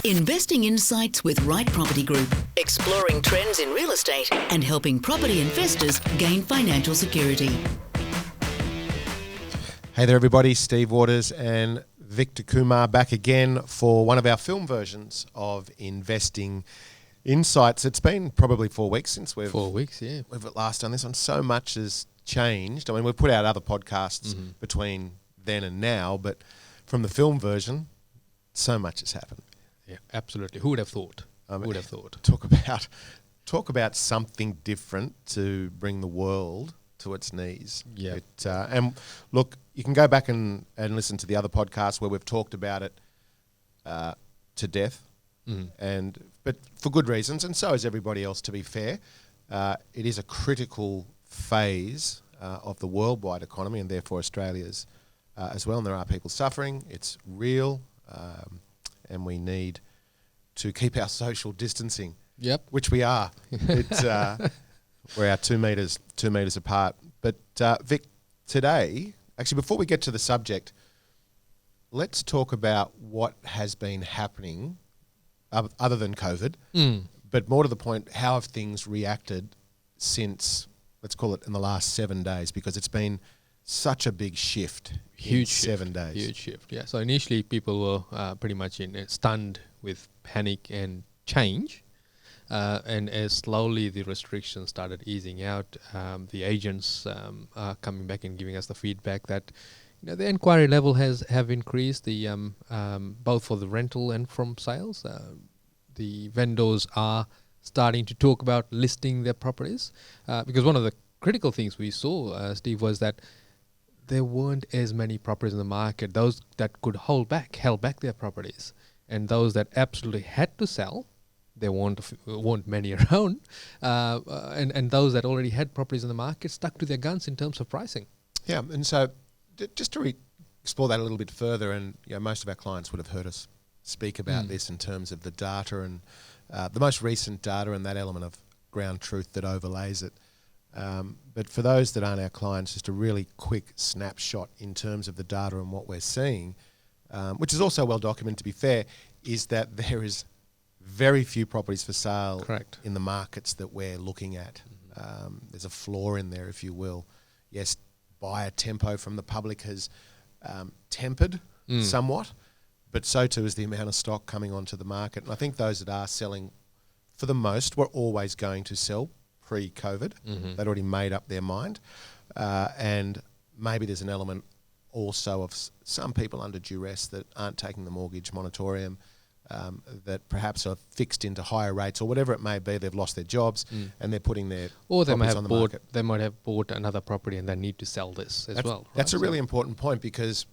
Investing insights with Right Property Group, exploring trends in real estate and helping property investors gain financial security. Hey there everybody, Steve Waters and Victor Kumar back again for one of our film versions of Investing Insights. It's been probably 4 weeks since we've at last done this one. So much has changed. I mean, we've put out other podcasts between then and now, but from the film version, so much has happened. Yeah, absolutely. Who would have thought? Who would have thought? Talk about something different to bring the world to its knees. Yeah. And look, you can go back and listen to the other podcasts where we've talked about it to death, but for good reasons, and so is everybody else, to be fair. It is a critical phase of the worldwide economy and therefore Australia's as well, and there are people suffering. It's real. And we need to keep our social distancing. Yep. Which we are. It's we're our 2 meters apart. But Vic, today, actually, before we get to the subject, let's talk about what has been happening, other than COVID. But more to the point, how have things reacted since, let's call it, in the last 7 days? Because it's been such a big shift. Huge 7 days. Huge shift. Yeah. So initially, people were pretty much stunned with panic and change, and as slowly the restrictions started easing out, the agents are coming back and giving us the feedback that the inquiry level have increased. The both for the rental and from sales. The vendors are starting to talk about listing their properties, because one of the critical things we saw, Steve, was that there weren't as many properties in the market. Those that could held back their properties, and those that absolutely had to sell, there weren't many around, and those that already had properties in the market stuck to their guns in terms of pricing. Yeah, and so just to explore that a little bit further, and most of our clients would have heard us speak about this in terms of the data and the most recent data and that element of ground truth that overlays it. But for those that aren't our clients, just a really quick snapshot in terms of the data and what we're seeing, which is also well documented, to be fair, is that there is very few properties for sale in the markets that we're looking at. There's a flaw in there, if you will. Yes, buyer tempo from the public has tempered somewhat, but so too is the amount of stock coming onto the market. And I think those that are selling, for the most, were always going to sell pre-COVID. They'd already made up their mind. And maybe there's an element also of some people under duress that aren't taking the mortgage moratorium, that perhaps are fixed into higher rates or whatever it may be. They've lost their jobs and they're putting their properties on the market. They might have bought another property and they need to sell this as well. That's a really important point, because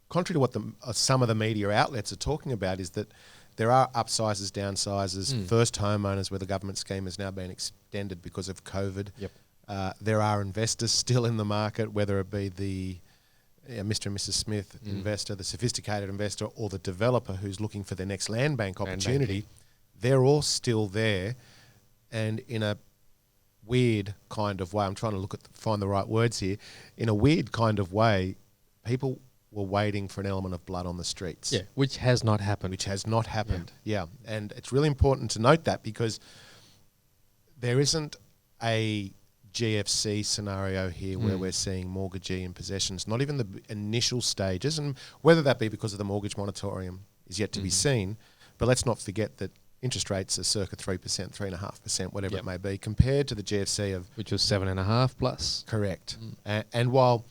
contrary to what some of the media outlets are talking about, is that there are upsizes, downsizes, first homeowners where the government scheme has now been extended because of COVID. There are investors still in the market, whether it be the Mr. and Mrs. Smith investor, the sophisticated investor, or the developer who's looking for their next land bank opportunity. They're all still there, and in a weird kind of way, I'm trying to find the right words here, in a weird kind of way, people were waiting for an element of blood on the streets. Yeah, which has not happened. Yeah. And it's really important to note that, because there isn't a GFC scenario here where we're seeing mortgagee in possessions, not even the initial stages, and whether that be because of the mortgage moratorium is yet to be seen. But let's not forget that interest rates are circa 3%, 3.5%, whatever it may be, compared to the GFC of... which was 7.5 plus. Correct. And while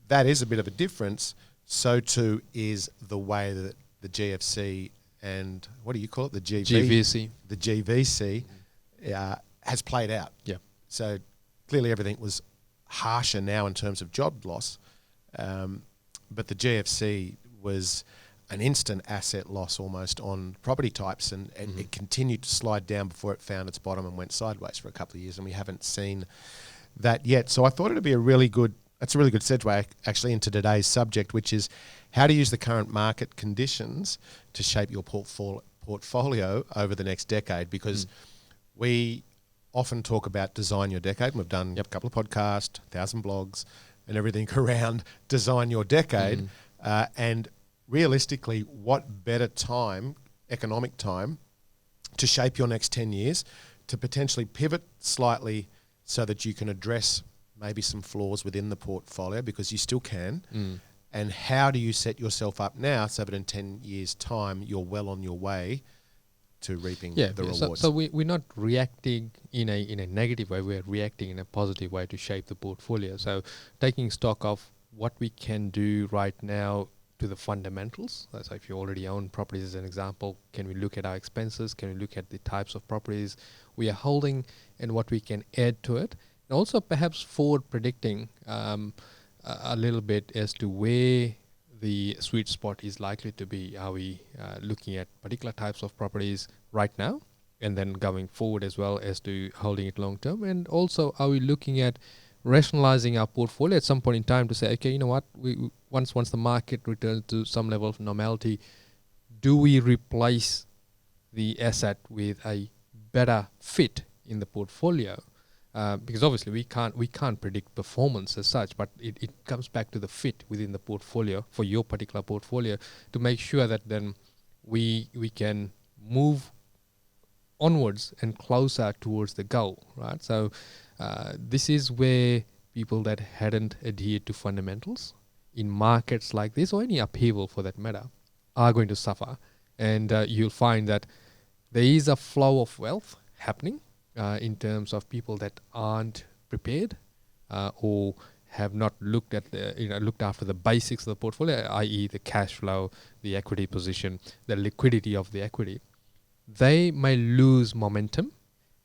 that is a bit of a difference, so too is the way that the GFC and, what do you call it? The GVC. The GVC has played out. Yeah. So clearly everything was harsher now in terms of job loss, but the GFC was an instant asset loss almost on property types, and it continued to slide down before it found its bottom and went sideways for a couple of years, and we haven't seen that yet. So I thought it'd be a really good segue actually into today's subject, which is how to use the current market conditions to shape your portfolio over the next decade, because we often talk about design your decade, and we've done a couple of podcasts, 1,000 blogs and everything around design your decade, and realistically, what better time, economic time, to shape your next 10 years, to potentially pivot slightly so that you can address maybe some flaws within the portfolio, because you still can. And how do you set yourself up now so that in 10 years' time, you're well on your way to reaping the rewards? So we're not reacting in a negative way, we're reacting in a positive way to shape the portfolio. So taking stock of what we can do right now to the fundamentals. So if you already own properties as an example, can we look at our expenses? Can we look at the types of properties we are holding and what we can add to it? And also perhaps forward predicting a little bit as to where the sweet spot is likely to be. Are we looking at particular types of properties right now and then going forward as well as to holding it long term? And also, are we looking at rationalizing our portfolio at some point in time to say, okay, you know what, we once the market returns to some level of normality, do we replace the asset with a better fit in the portfolio? Because obviously we can't predict performance as such, but it comes back to the fit within the portfolio for your particular portfolio to make sure that then we can move onwards and closer towards the goal, right? So this is where people that hadn't adhered to fundamentals in markets like this, or any upheaval for that matter, are going to suffer. And you'll find that there is a flow of wealth happening in terms of people that aren't prepared or have not looked at looked after the basics of the portfolio, i.e. the cash flow, the equity position, the liquidity of the equity. They may lose momentum,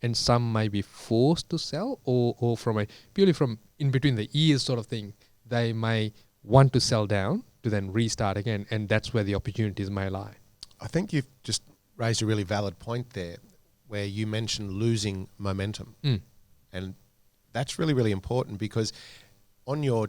and some may be forced to sell, or from purely from in between the ears sort of thing, they may want to sell down to then restart again, and that's where the opportunities may lie. I think you've just raised a really valid point there, where you mentioned losing momentum. And that's really, really important, because on your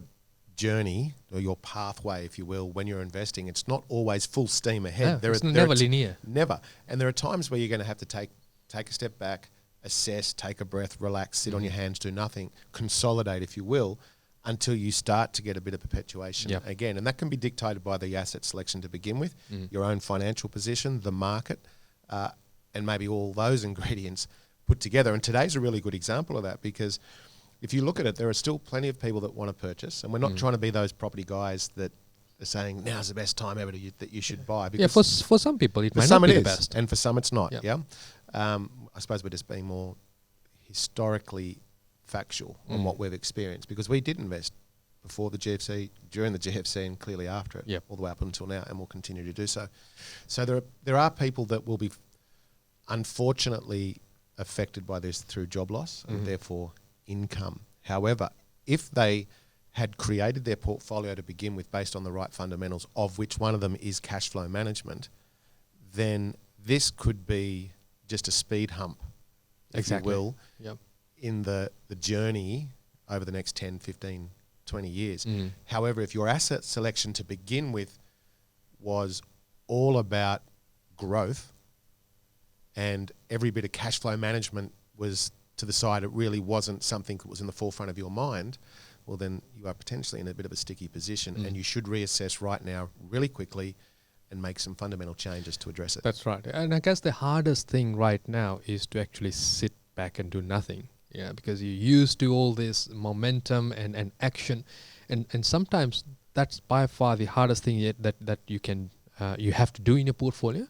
journey, or your pathway, if you will, when you're investing, it's not always full steam ahead. It's never linear. Never. And there are times where you're going to have to take a step back, assess, take a breath, relax, sit on your hands, do nothing, consolidate, if you will, until you start to get a bit of perpetuation again. And that can be dictated by the asset selection to begin with, your own financial position, the market, and maybe all those ingredients put together. And today's a really good example of that, because if you look at it, there are still plenty of people that want to purchase, and we're not trying to be those property guys that are saying now's the best time ever that you should buy. Because for some people it for might some not be it the is, best. and for some it's not. I suppose we're just being more historically factual on what we've experienced, because we did invest before the GFC, during the GFC, and clearly after it, all the way up until now, and we'll continue to do so. So there are people that will be unfortunately affected by this through job loss and therefore income. However, if they had created their portfolio to begin with based on the right fundamentals, of which one of them is cash flow management, then this could be just a speed hump, if you will, in the journey over the next 10, 15, 20 years. However, if your asset selection to begin with was all about growth, and every bit of cash flow management was to the side, it really wasn't something that was in the forefront of your mind, well, then you are potentially in a bit of a sticky position, and you should reassess right now really quickly and make some fundamental changes to address it. That's right. And I guess the hardest thing right now is to actually sit back and do nothing. Yeah, because you're used to all this momentum and action, and sometimes that's by far the hardest thing yet that you can you have to do in your portfolio,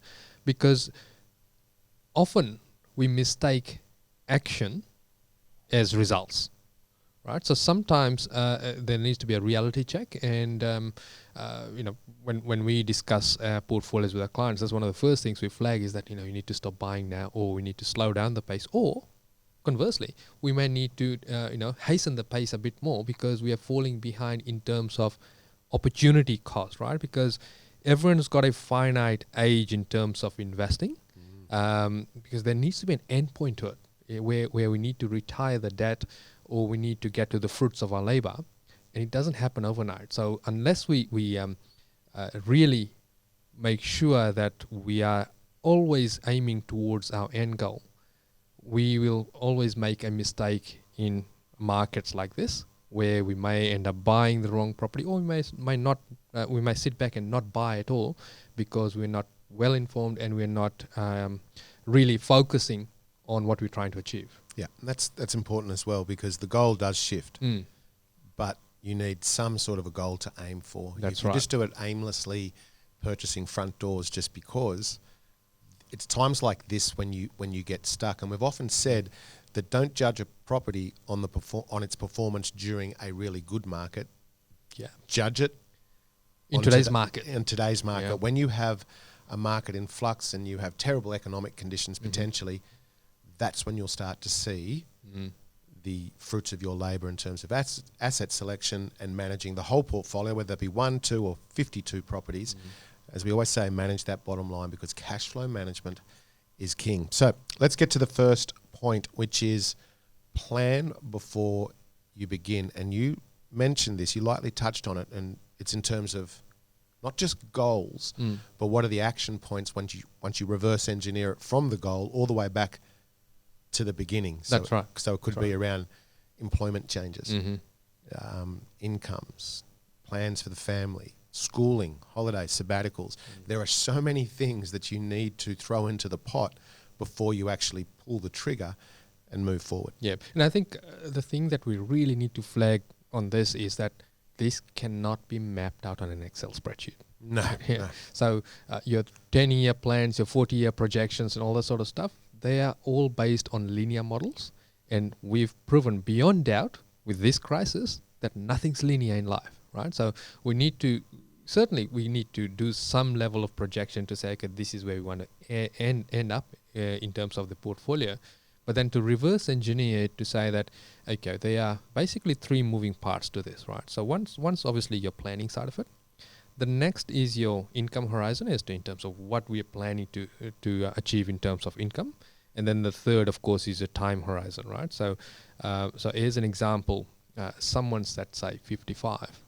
because often we mistake action as results, right? So sometimes there needs to be a reality check, and when we discuss portfolios with our clients, that's one of the first things we flag is that you need to stop buying now, or we need to slow down the pace, or conversely, we may need to hasten the pace a bit more because we are falling behind in terms of opportunity cost, right? Because everyone's got a finite age in terms of investing, because there needs to be an endpoint to it where we need to retire the debt, or we need to get to the fruits of our labor, and it doesn't happen overnight. So unless we really make sure that we are always aiming towards our end goal, we will always make a mistake in markets like this, where we may end up buying the wrong property, or might not. We might sit back and not buy at all because we're not well informed and we're not really focusing on what we're trying to achieve. Yeah, that's important as well, because the goal does shift, but you need some sort of a goal to aim for. That's if you right. just do it aimlessly, purchasing front doors just because, it's times like this when you get stuck. And we've often said that don't judge a property on on its performance during a really good market. Yeah. Judge it In today's market. In today's market, Yeah. when you have a market in flux and you have terrible economic conditions potentially, that's when you'll start to see the fruits of your labour in terms of asset selection and managing the whole portfolio, whether it be 1, 2 or 52 properties. As we always say, manage that bottom line, because cash flow management is king. So let's get to the first point, which is plan before you begin. And you mentioned this, you lightly touched on it, and it's in terms of not just goals, but what are the action points once you reverse engineer it from the goal all the way back to the beginning. That's right. So it could be around employment changes, incomes, plans for the family, schooling, holidays, sabbaticals. There are so many things that you need to throw into the pot before you actually pull the trigger and move forward. Yeah, and I think the thing that we really need to flag on this is that this cannot be mapped out on an Excel spreadsheet. No. So your 10-year plans, your 40-year projections and all that sort of stuff, they are all based on linear models. And we've proven beyond doubt with this crisis that nothing's linear in life, right? So we need to do some level of projection to say, okay, this is where we want to end up in terms of the portfolio. But then to reverse engineer it to say that, okay, there are basically 3 moving parts to this, right? So once obviously your planning side of it. The next is your income horizon as to in terms of what we are planning to achieve in terms of income. And then the third, of course, is a time horizon, right? So here's an example. Someone's at, say, 55.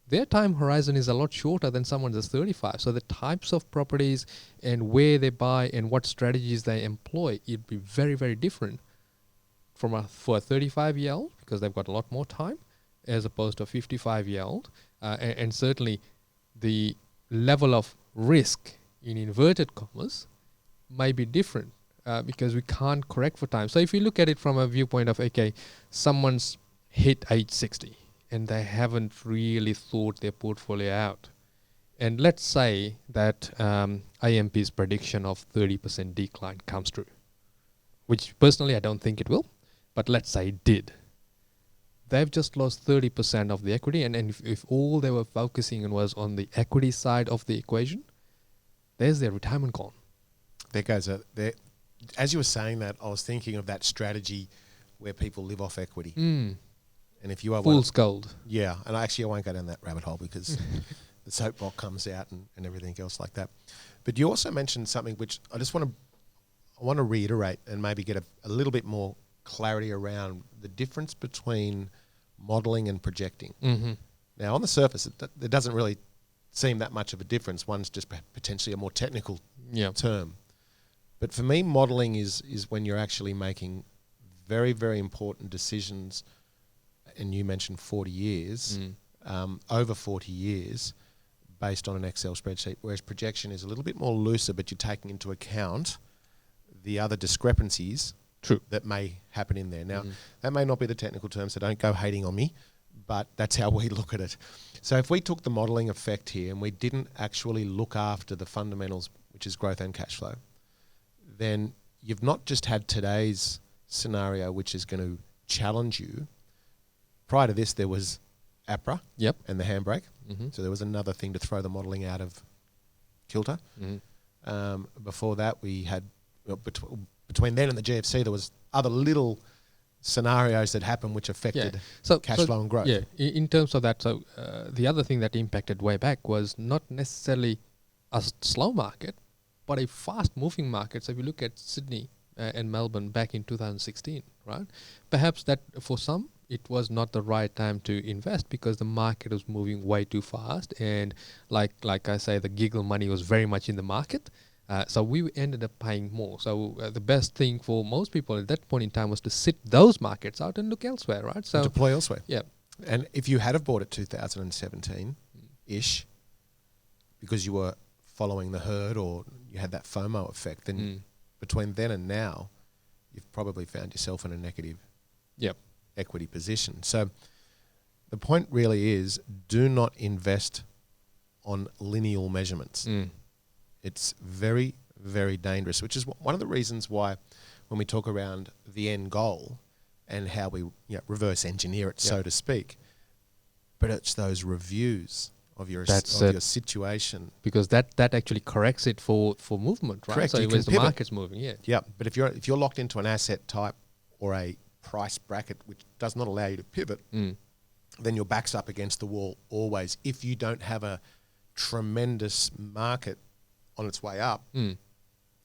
Their time horizon is a lot shorter than someone's that's 35. So the types of properties and where they buy and what strategies they employ, it'd be very, very different for a 35-year-old, because they've got a lot more time, as opposed to a 55-year-old. And certainly the level of risk, in inverted commas, may be different because we can't correct for time. So if you look at it from a viewpoint of, okay, someone's hit age 60 and they haven't really thought their portfolio out. And let's say that IMP's prediction of 30% decline comes true, which personally I don't think it will, but let's say it did. They've just lost 30% of the equity, and if all they were focusing on was on the equity side of the equation, there's their retirement gone. There goes as you were saying that, I was thinking of that strategy where people live off equity. And if you are fool's gold. Yeah, and I won't go down that rabbit hole because the soapbox comes out and everything else like that. But you also mentioned something which I want to reiterate and maybe get a little bit more clarity around the difference between modelling and projecting. Now, on the surface, it doesn't really seem that much of a difference. One's just potentially a more technical term. But for me, modelling is when you're actually making very, very important decisions, and you mentioned 40 years, over 40 years, based on an Excel spreadsheet, whereas projection is a little bit more looser, but you're taking into account the other discrepancies that may happen in there. Now, that may not be the technical term, so don't go hating on me, but that's how we look at it. So if we took the modelling effect here and we didn't actually look after the fundamentals, which is growth and cash flow, then you've not just had today's scenario, which is going to challenge you. Prior to this, there was APRA and the handbrake. So there was another thing to throw the modelling out of kilter. Before that, we had, between then and the GFC, there was other little scenarios that happened which affected cash flow and growth. Yeah, in terms of that, so the other thing that impacted way back was not necessarily a slow market, but a fast-moving market. So if you look at Sydney and Melbourne back in 2016, right? Perhaps that for some, it was not the right time to invest because the market was moving way too fast. And like I say, the giggle money was very much in the market. So we ended up paying more. So the best thing for most people at that point in time was to sit those markets out and look elsewhere, right? So deploy elsewhere. Yeah. And if you had have bought it 2017-ish, because you were following the herd or you had that FOMO effect, then between then and now, you've probably found yourself in a negative equity position. So the point really is, do not invest on lineal measurements. It's very, very dangerous, which is one of the reasons why when we talk around the end goal and how we reverse engineer it, so to speak, but it's those reviews of your your situation, because that actually corrects it for movement, right? Correct. So You as the pivot. market's moving, Yeah, but if you're locked into an asset type or a price bracket which does not allow you to pivot, then your back's up against the wall always. If you don't have a tremendous market on its way up,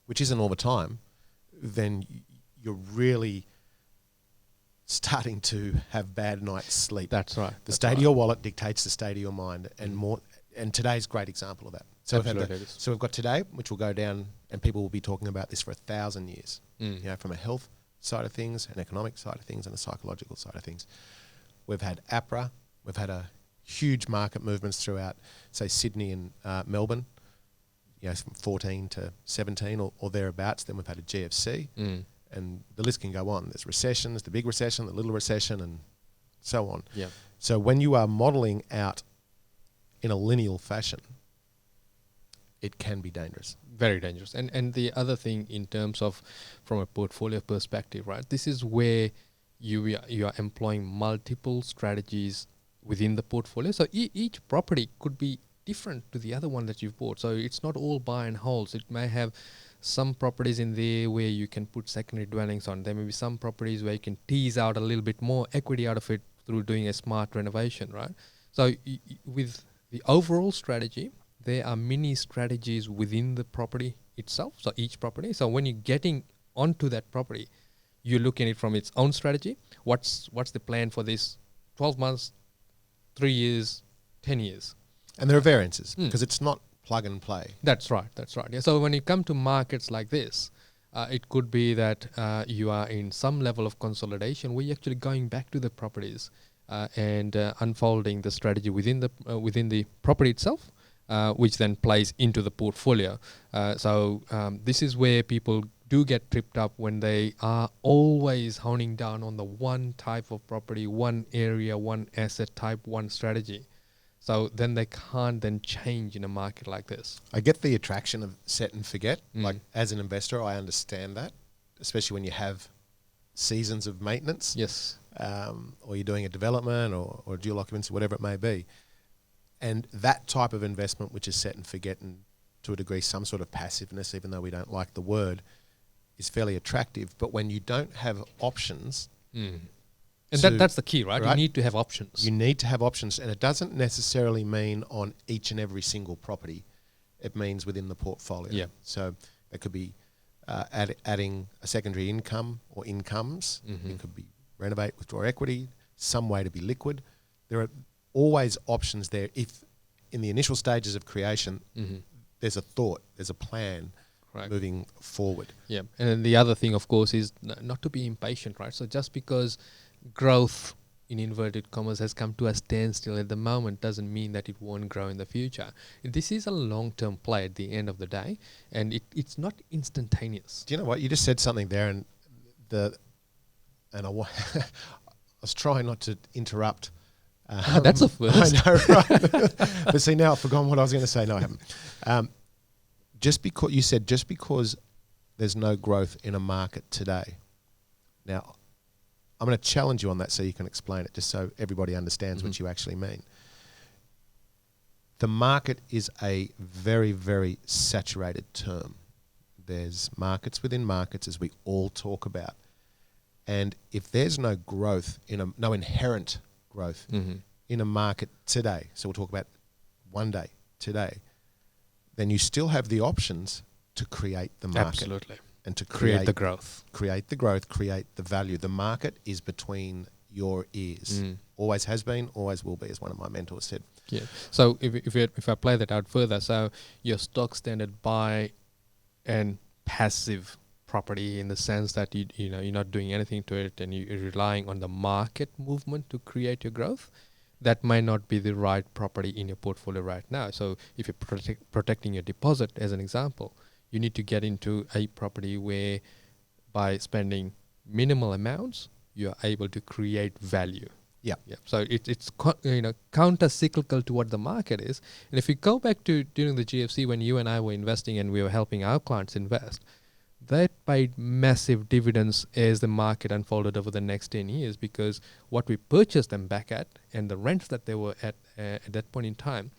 which isn't all the time, then you're really starting to have bad night's sleep. That's right. The state of your wallet dictates the state of your mind, and more. And today's a great example of that. So we've got today, which will go down, and people will be talking about this for 1,000 years. From a health side of things, an economic side of things, and a psychological side of things. We've had APRA. We've had a huge market movements throughout, say, Sydney and Melbourne. From 14 to 17 or thereabouts. Then we've had a GFC. And the list can go on. There's recessions, the big recession, the little recession, and so on. Yeah. So when you are modelling out in a lineal fashion, it can be dangerous. Very dangerous. And the other thing in terms of from a portfolio perspective, right? This is where you are employing multiple strategies within the portfolio. So each property could be different to the other one that you've bought. So it's not all buy and holds. It may have some properties in there where you can put secondary dwellings on. There may be some properties where you can tease out a little bit more equity out of it through doing a smart renovation, right? So with the overall strategy, there are many strategies within the property itself. So each property. So when you're getting onto that property, you're looking at it from its own strategy. What's the plan for this 12 months, 3 years, 10 years? And there are variances because it's not plug and play. That's right. Yeah. So when you come to markets like this, it could be that you are in some level of consolidation where you're actually going back to the properties and unfolding the strategy within the property itself, which then plays into the portfolio. So this is where people do get tripped up when they are always honing down on the one type of property, one area, one asset type, one strategy. So then they can't then change in a market like this. I get the attraction of set and forget. Like as an investor, I understand that, especially when you have seasons of maintenance. Yes. Or you're doing a development or dual occupancy, whatever it may be. And that type of investment, which is set and forget and to a degree some sort of passiveness, even though we don't like the word, is fairly attractive. But when you don't have options... And that's the key, right? You need to have options. You need to have options, and it doesn't necessarily mean on each and every single property. It means within the portfolio. Yeah. So it could be adding a secondary income or incomes. It could be renovate, withdraw equity, some way to be liquid. There are always options there. If in the initial stages of creation, there's a thought, there's a plan moving forward. Yeah. And then the other thing, of course, is not to be impatient, right? So just because growth in inverted commas has come to a standstill at the moment doesn't mean that it won't grow in the future. This is a long-term play at the end of the day, and it's not instantaneous. Do you know what? You just said something there, and I was trying not to interrupt. That's a first. I know, right? But see, now I've forgotten what I was going to say. No, I haven't. Just because there's no growth in a market today. Now, I'm going to challenge you on that so you can explain it, just so everybody understands what you actually mean. The market is a very, very saturated term. There's markets within markets, as we all talk about. And if there's no growth, no inherent growth in a market today, so we'll talk about one day, today, then you still have the options to create the market. Absolutely. And to create the growth. Create the growth, create the value. The market is between your ears. Always has been, always will be, as one of my mentors said. Yeah. So if I play that out further, so your stock standard buy and passive property in the sense that you're not doing anything to it and you're relying on the market movement to create your growth. that might not be the right property in your portfolio right now. So if you're protecting your deposit, as an example, you need to get into a property where by spending minimal amounts, you're able to create value. Yeah. So it's counter-cyclical to what the market is. And if you go back to during the GFC when you and I were investing and we were helping our clients invest, that paid massive dividends as the market unfolded over the next 10 years, because what we purchased them back at and the rents that they were at that point in time,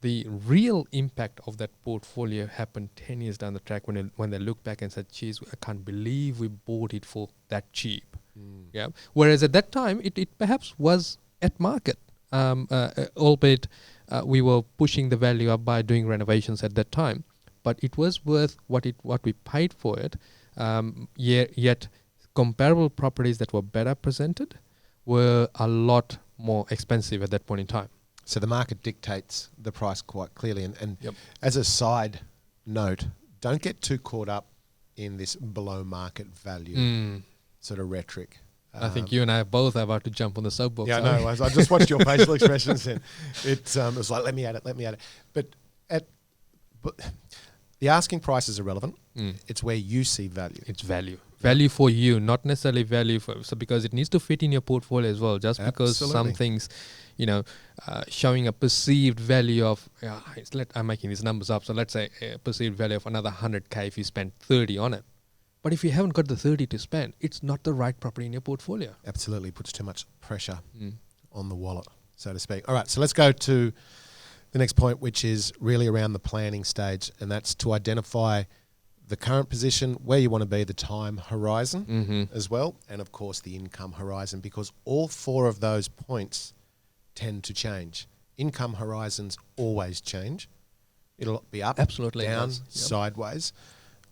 the real impact of that portfolio happened 10 years down the track when they looked back and said, geez, I can't believe we bought it for that cheap. Yeah. Whereas at that time, it perhaps was at market, albeit we were pushing the value up by doing renovations at that time. But it was worth what we paid for it. Yet comparable properties that were better presented were a lot more expensive at that point in time. So the market dictates the price quite clearly. And Yep. as a side note, don't get too caught up in this below market value sort of rhetoric. I think you and I are both about to jump on the soapbox. Yeah, I know. I just watched your facial expressions and it was like, let me at it. But the asking price is irrelevant. It's where you see value. It's value. Value for you, not necessarily value for... So because it needs to fit in your portfolio as well. Just because some things, showing a perceived value of... I'm making these numbers up. So let's say a perceived value of another 100K if you spend 30 on it. But if you haven't got the 30 to spend, it's not the right property in your portfolio. Absolutely. Puts too much pressure on the wallet, so to speak. All right, so let's go to the next point, which is really around the planning stage, and that's to identify the current position, where you want to be, the time horizon as well, and of course the income horizon, because all four of those points tend to change. Income horizons always change. It'll be up, absolutely down, sideways.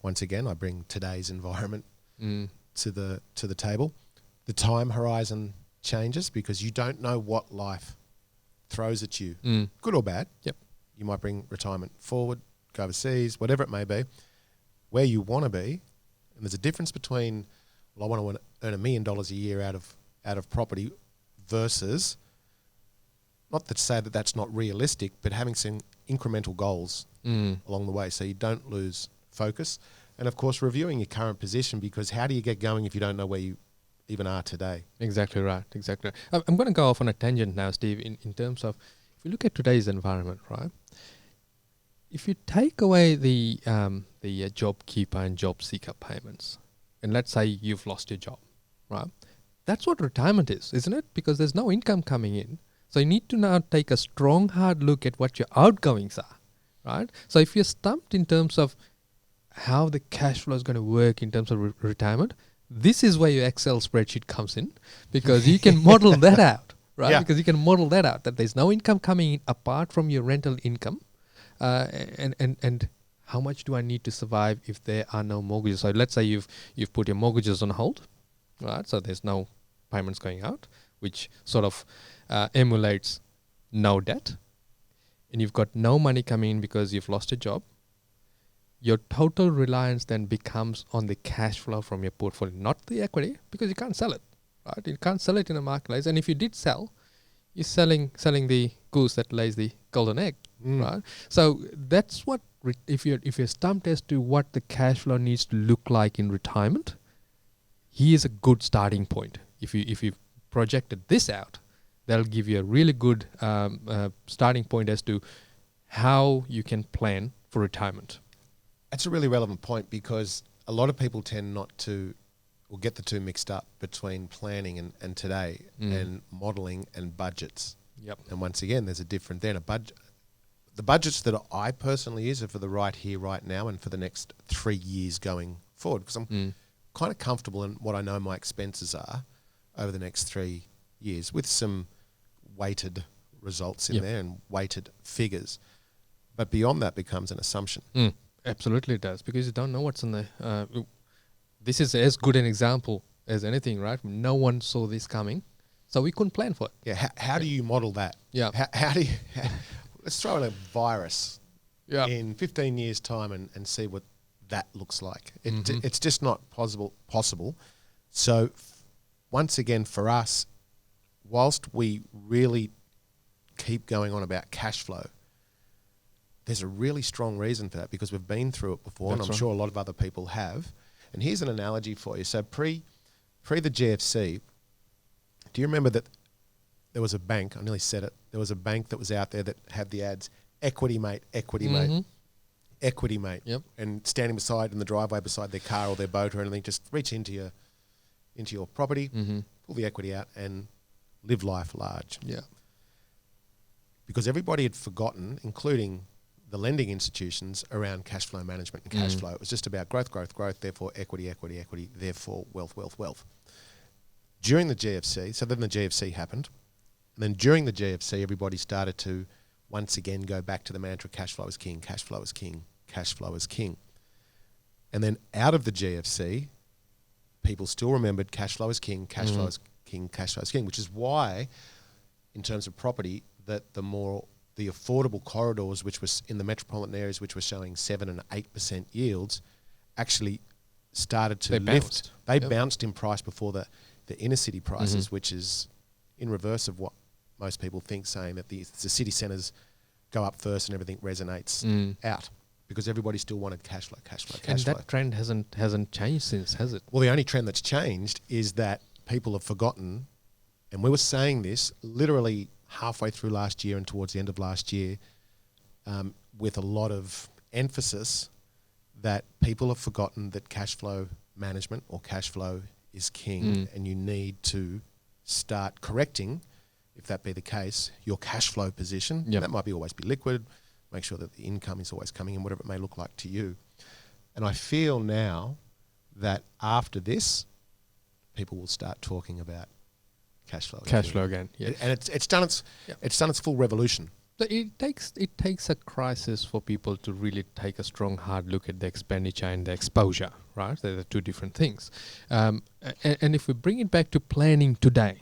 Once again, I bring today's environment to the table. The time horizon changes because you don't know what life throws at you, good or bad. Yep. You might bring retirement forward, go overseas, whatever it may be. Where you want to be, and there's a difference between, I want to earn $1 million a year out of property versus, not to say that that's not realistic, but having some incremental goals along the way so you don't lose focus. And of course, reviewing your current position, because how do you get going if you don't know where you even are today? Exactly right. I'm going to go off on a tangent now, Steve, in terms of, if you look at today's environment, right? If you take away the job keeper and job seeker payments, and let's say you've lost your job, right? That's what retirement is, isn't it? Because there's no income coming in. So you need to now take a strong, hard look at what your outgoings are, right? So if you're stumped in terms of how the cash flow is going to work in terms of retirement, this is where your Excel spreadsheet comes in, because you can model that out, right? Yeah. Because you can model that out, that there's no income coming in apart from your rental income. And how much do I need to survive if there are no mortgages? So let's say you've put your mortgages on hold, right? So there's no payments going out, which sort of emulates no debt. And you've got no money coming in because you've lost your job. Your total reliance then becomes on the cash flow from your portfolio, not the equity, because you can't sell it, right? You can't sell it in a marketplace. And if you did sell, you're selling the goose that lays the golden egg, right? So that's what, if you're stumped as to what the cash flow needs to look like in retirement, here's a good starting point. If you projected this out, that'll give you a really good starting point as to how you can plan for retirement. That's a really relevant point, because a lot of people tend not to, or get the two mixed up between planning and today, and modelling and budgets. Yep. And once again, there's a different then. The budgets that I personally use are for the right here, right now, and for the next 3 years going forward, because I'm kind of comfortable in what I know my expenses are over the next 3 years, with some weighted results in there and weighted figures. But beyond that becomes an assumption. Absolutely it does, because you don't know what's in the... this is as good an example as anything, right? No one saw this coming, so we couldn't plan for it. Yeah, how do you model that? Yeah. How do you... let's throw in a virus in 15 years' time and see what that looks like. It's just not possible. So once again, for us, whilst we really keep going on about cash flow, there's a really strong reason for that, because we've been through it before, and I'm sure a lot of other people have. And here's an analogy for you. So pre the GFC, do you remember that there was a bank, I nearly said it, there was a bank that was out there that had the ads, equity mate, equity mate, equity mate. Yep. And standing beside in the driveway beside their car or their boat or anything, just reach into your property, pull the equity out and live life large. Yeah. Because everybody had forgotten, including the lending institutions, around cash flow management and cash flow. It was just about growth, therefore equity, therefore wealth. During the GFC, so then the GFC happened, and then during the GFC, everybody started to once again go back to the mantra, cash flow is king, cash flow is king, cash flow is king. And then out of the GFC, people still remembered cash flow is king, cash flow is king, cash flow is king, which is why, in terms of property, that the affordable corridors, which was in the metropolitan areas, which were showing 7 and 8% yields, actually started to lift. They bounced in price before the inner city prices, which is in reverse of what most people think, saying that the city centres go up first and everything resonates out, because everybody still wanted cash flow. And that trend hasn't changed since, has it? Well, the only trend that's changed is that people have forgotten, and we were saying this literally halfway through last year and towards the end of last year, with a lot of emphasis, that people have forgotten that cash flow management or cash flow is king, and you need to start correcting, if that be the case, your cash flow position. That might always be liquid, make sure that the income is always coming in, whatever it may look like to you. And I feel now that after this, people will start talking about cash flow again. Yes. And it's done its full revolution. So it takes a crisis for people to really take a strong hard look at the expenditure and the exposure, right? They're the two different things. And if we bring it back to planning today,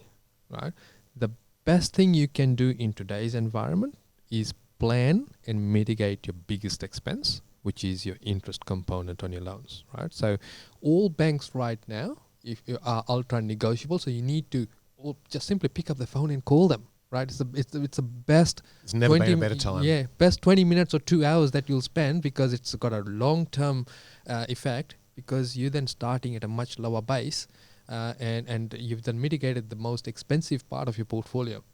right, the best thing you can do in today's environment is plan and mitigate your biggest expense, which is your interest component on your loans, right? So all banks right now are ultra negotiable, so you need to just simply pick up the phone and call them. Right, it's the best. It's never been a better time. Yeah, best 20 minutes or 2 hours that you'll spend, because it's got a long-term effect, because you're then starting at a much lower base, and you've then mitigated the most expensive part of your portfolio.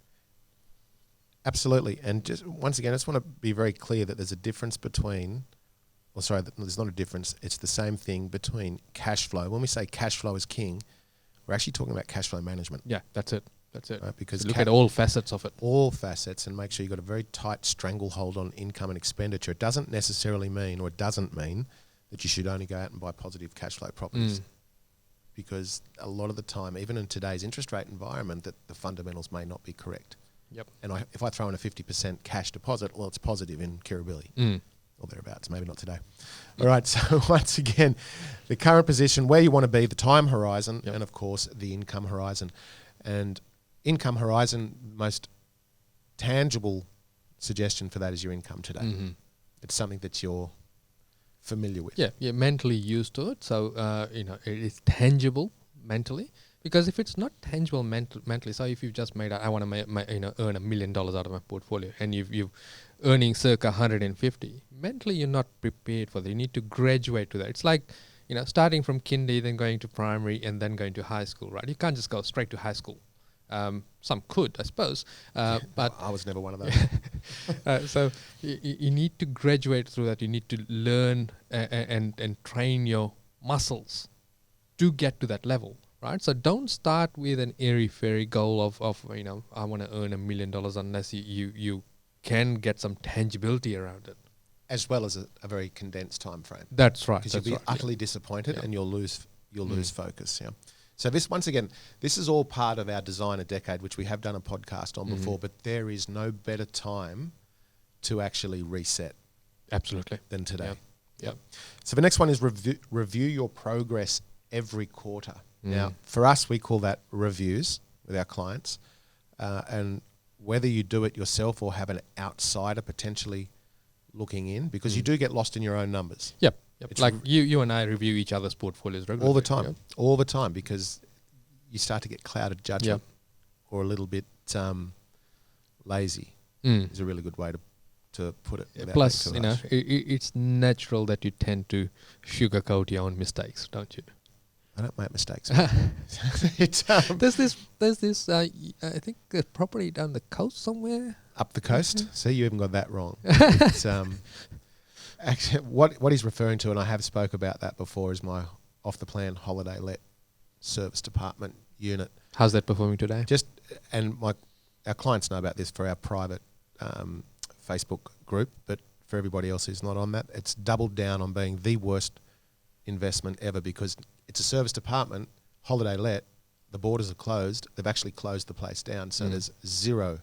Absolutely, and just once again, I just want to be very clear that there's a difference between. Well, sorry, there's not a difference. It's the same thing between cash flow. When we say cash flow is king, we're actually talking about cash flow management. Yeah, that's it. That's it. Right? Because look at all facets of it. All facets, and make sure you've got a very tight stranglehold on income and expenditure. It doesn't necessarily mean, or it doesn't mean, that you should only go out and buy positive cash flow properties. Because a lot of the time, even in today's interest rate environment, that the fundamentals may not be correct. Yep. And if I throw in a 50% cash deposit, well, it's positive in Kirribilli. Or thereabouts, maybe not today. All right, so once again, the current position, where you want to be, the time horizon, and of course, the income horizon. And income horizon, most tangible suggestion for that is your income today. It's something that you're familiar with. Yeah, you're mentally used to it, so it is tangible mentally. Because if it's not tangible mentally, so if you've just made, I want to earn $1 million out of my portfolio, and you've earning circa 150, mentally you're not prepared for that. You need to graduate to that. It's like, starting from kindy, then going to primary, and then going to high school, right? You can't just go straight to high school. Some could, I suppose, but I was never one of those. So you need to graduate through that. You need to learn and train your muscles to get to that level. Right, so don't start with an airy-fairy goal of I want to earn $1 million, unless you can get some tangibility around it, as well as a very condensed time frame. That's right. Because you'll be utterly disappointed, and you'll lose focus. Yeah. So this is all part of our Designer Decade, which we have done a podcast on before. But there is no better time to actually reset. Absolutely. Than today. Yep. So the next one is review your progress every quarter. Now, for us, we call that reviews with our clients. And whether you do it yourself or have an outsider potentially looking in, because you do get lost in your own numbers. Yep. Like you and I review each other's portfolios regularly. All the time, because you start to get clouded judgment or a little bit lazy. is a really good way to put it. without Plus, being too harsh. it's natural that you tend to sugarcoat your own mistakes, don't you? I don't make mistakes. It's, There's this. I think a property down the coast somewhere. up the coast. See, you even got that wrong. It's, actually, what he's referring to, and I have spoke about that before, is my off-the-plan holiday let service department unit. How's that performing today? Our clients know about this for our private Facebook group, but for everybody else who's not on that, it's doubled down on being the worst investment ever because it's a service department, holiday let, the borders are closed, they've actually closed the place down, so there's zero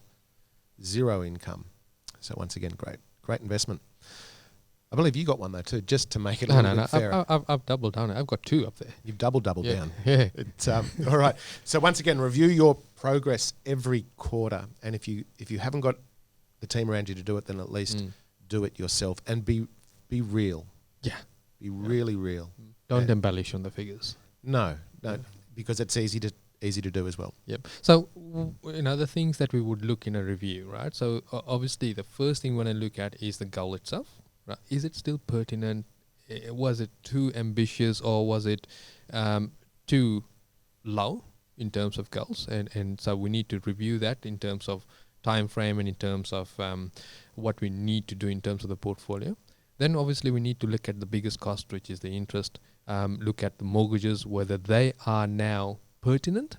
income. So once again, great investment. I believe you got one though too, just to make it a little bit fairer. I've doubled down. I've got 2 up there. You've doubled down. Yeah. It's, all right. So once again, review your progress every quarter, and if you haven't got the team around you to do it, then at least do it yourself and be real. Yeah. Be really real. Don't embellish on the figures. No, because it's easy to do as well. Yep. So, the things that we would look in a review, right? So, obviously, the first thing we want to look at is the goal itself. Right? Is it still pertinent? Was it too ambitious, or was it too low in terms of goals? And so we need to review that in terms of time frame and in terms of what we need to do in terms of the portfolio. Then obviously we need to look at the biggest cost, which is the interest. Look at the mortgages, whether they are now pertinent.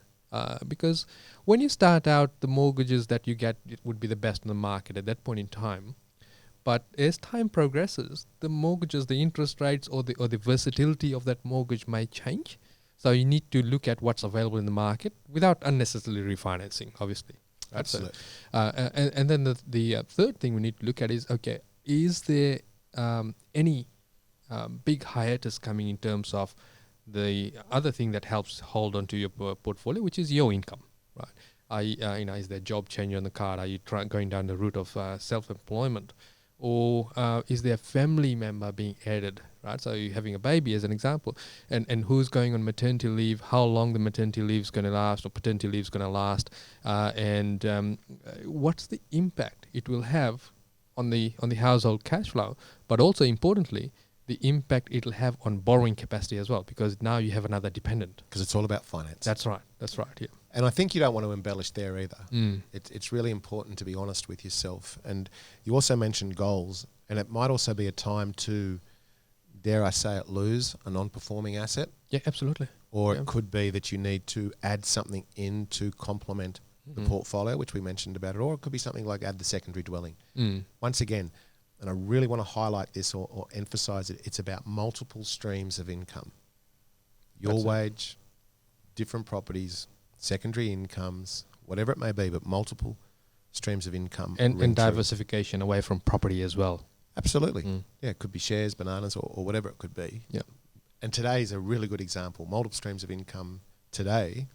Because when you start out, the mortgages that you get, it would be the best in the market at that point in time. But as time progresses, the mortgages, the interest rates, or the versatility of that mortgage may change. So you need to look at what's available in the market without unnecessarily refinancing, obviously. Absolutely. And then the third thing we need to look at is, okay, is there any big hiatus coming in terms of the other thing that helps hold on to your portfolio, which is your income, right? Is there a job change on the card? Are you going down the route of self-employment? Or is there a family member being added, right? So you're having a baby as an example, and who's going on maternity leave, how long the maternity leave is going to last, or paternity leave is going to last, and what's the impact it will have on the household cash flow, but also importantly, the impact it'll have on borrowing capacity as well, because now you have another dependent. Because it's all about finance. That's right, yeah. And I think you don't want to embellish there either. It's really important to be honest with yourself. And you also mentioned goals, and it might also be a time to, dare I say it, lose a non-performing asset. Yeah, absolutely. Or it could be that you need to add something in to complement the portfolio, which we mentioned about it, or it could be something like add the secondary dwelling. Once again, and I really want to highlight this or emphasize it, it's about multiple streams of income. Your wage, different properties, secondary incomes, whatever it may be, but multiple streams of income. And diversification away from property as well. Absolutely. Yeah, it could be shares, bananas, or whatever it could be. Yeah. And today is a really good example. Multiple streams of income today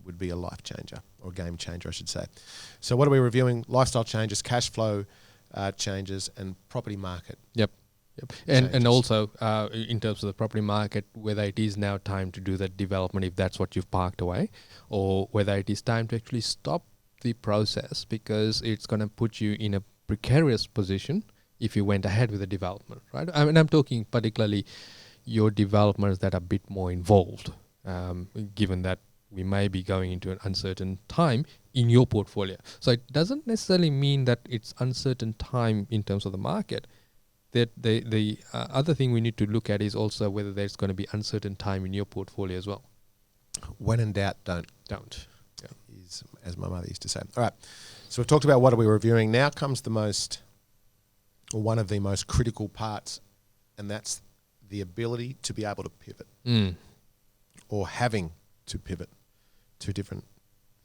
would be a life changer, or a game changer, I should say. So what are we reviewing? Lifestyle changes, cash flow changes, and property market. Yep. And also in terms of the property market, whether it is now time to do that development if that's what you've parked away, or whether it is time to actually stop the process because it's going to put you in a precarious position if you went ahead with the development, right? I mean, I'm talking particularly your developments that are a bit more involved, given that we may be going into an uncertain time in your portfolio. So it doesn't necessarily mean that it's uncertain time in terms of the market. That the other thing we need to look at is also whether there's going to be uncertain time in your portfolio as well. When in doubt, don't. Yeah. Is, as my mother used to say. All right. So we've talked about what are we reviewing. Now comes one of the most critical parts, and that's the ability to be able to pivot, or having to pivot. Two different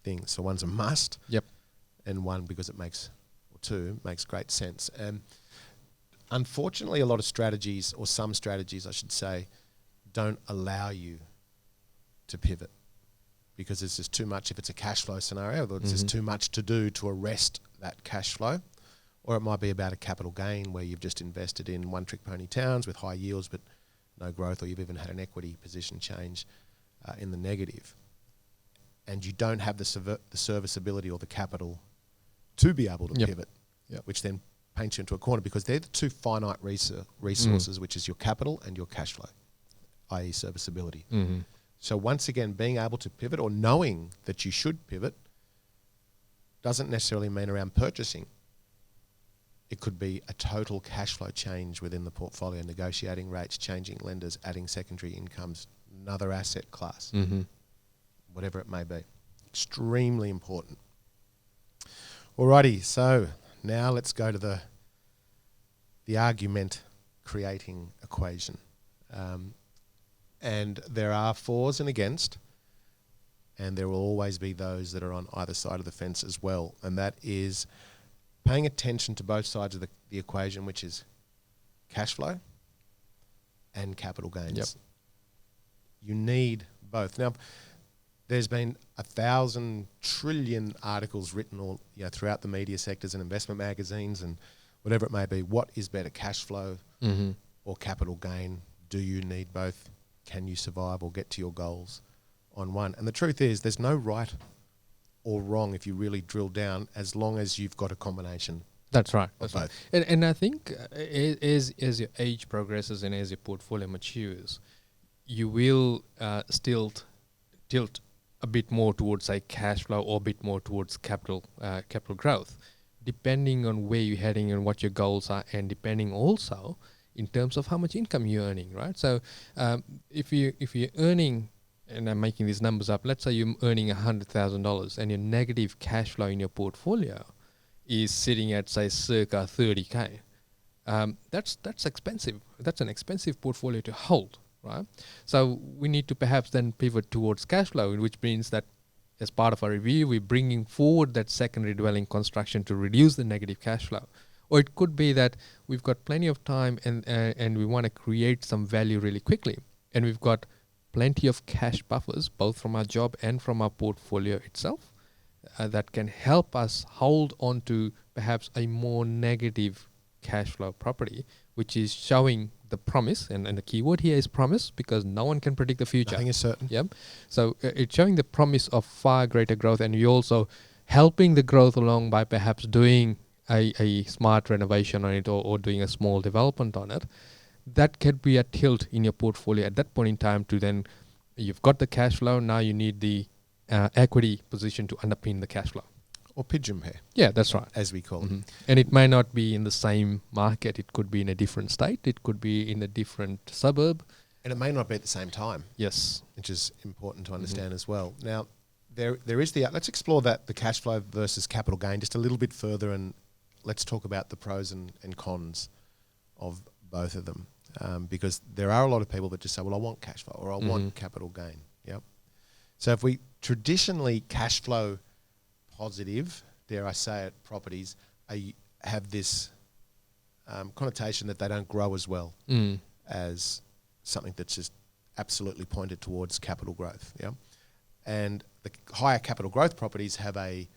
things. So one's a must. Yep. And one because it makes great sense. And unfortunately, a lot of strategies, or some strategies, I should say, don't allow you to pivot because it's just too much. If it's a cash flow scenario, it's just too much to do to arrest that cash flow. Or it might be about a capital gain where you've just invested in one-trick pony towns with high yields but no growth, or you've even had an equity position change in the negative. And you don't have the serviceability or the capital to be able to Yep. pivot, Yep. which then paints you into a corner because they're the two finite resources, which is your capital and your cash flow, i.e. serviceability. Mm-hmm. So once again, being able to pivot or knowing that you should pivot doesn't necessarily mean around purchasing. It could be a total cash flow change within the portfolio, negotiating rates, changing lenders, adding secondary incomes, another asset class, Mm-hmm. whatever it may be. Extremely important. Alrighty, so now let's go to the argument creating equation. And there are fors and against, and there will always be those that are on either side of the fence as well. And that is paying attention to both sides of the equation, which is cash flow and capital gains. Yep. You need both. Now, there's been 1,000 trillion articles written all throughout the media sectors and investment magazines and whatever it may be. What is better, cash flow Mm-hmm. or capital gain? Do you need both? Can you survive or get to your goals on one? And the truth is, there's no right or wrong if you really drill down, as long as you've got a combination That's right. of That's right. both. And I think as your age progresses and as your portfolio matures, you will tilt a bit more towards, say, cash flow or a bit more towards capital growth, depending on where you're heading and what your goals are, and depending also in terms of how much income you're earning, right? So if you're earning, and I'm making these numbers up, let's say you're earning $100,000 and your negative cash flow in your portfolio is sitting at, say, circa 30K. That's expensive. That's an expensive portfolio to hold, right? So we need to perhaps then pivot towards cash flow, which means that as part of our review, we're bringing forward that secondary dwelling construction to reduce the negative cash flow. Or it could be that we've got plenty of time and we want to create some value really quickly, and we've got plenty of cash buffers, both from our job and from our portfolio itself, that can help us hold on to perhaps a more negative cash flow property, which is showing the promise, and the keyword here is promise, because no one can predict the future. Nothing is certain. Yep. So it's showing the promise of far greater growth, and you're also helping the growth along by perhaps doing a smart renovation on it, or doing a small development on it. That could be a tilt in your portfolio at that point in time to then, you've got the cash flow, now you need the equity position to underpin the cash flow. Or pigeon pair, Yeah, that's right. as we call it. And it may not be in the same market. It could be in a different state. It could be in a different suburb. And it may not be at the same time, Yes. which is important to understand as well. Now, there is let's explore the cash flow versus capital gain just a little bit further, and let's talk about the pros and cons of both of them. Because there are a lot of people that just say, well, I want cash flow or I want capital gain. Yep. So if we traditionally cash flow positive, dare I say it, properties have this connotation that they don't grow as well as something that's just absolutely pointed towards capital growth. Yeah. And the higher capital growth properties have a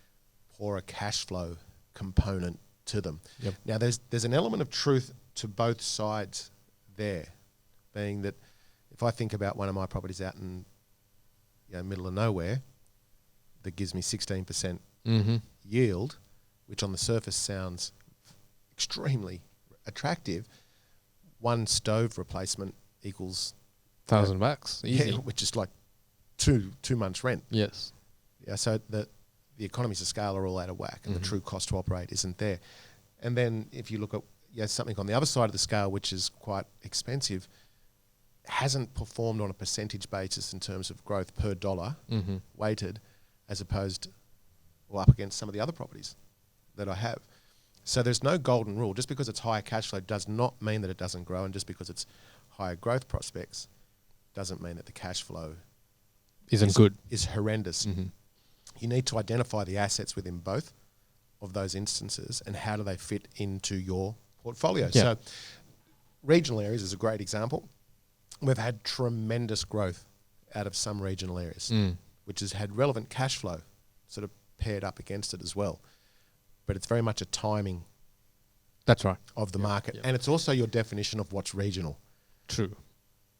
poorer cash flow component to them. Yep. Now, there's an element of truth to both sides there, being that if I think about one of my properties out in middle of nowhere that gives me 16% yield, which on the surface sounds extremely attractive, one stove replacement equals $1,000 easy. yeah, which is like two months rent. Yes. Yeah, so the economies of scale are all out of whack, and the true cost to operate isn't there. And then if you look at something on the other side of the scale, which is quite expensive, hasn't performed on a percentage basis in terms of growth per dollar weighted, as opposed or up against some of the other properties that I have. So there's no golden rule. Just because it's higher cash flow does not mean that it doesn't grow, and just because it's higher growth prospects doesn't mean that the cash flow Isn't good. is horrendous. You need to identify the assets within both of those instances and how do they fit into your portfolio. Yeah. So regional areas is a great example. We've had tremendous growth out of some regional areas, which has had relevant cash flow sort of paired up against it as well. But it's very much a timing That's right. of the market. And it's also your definition of what's regional. True.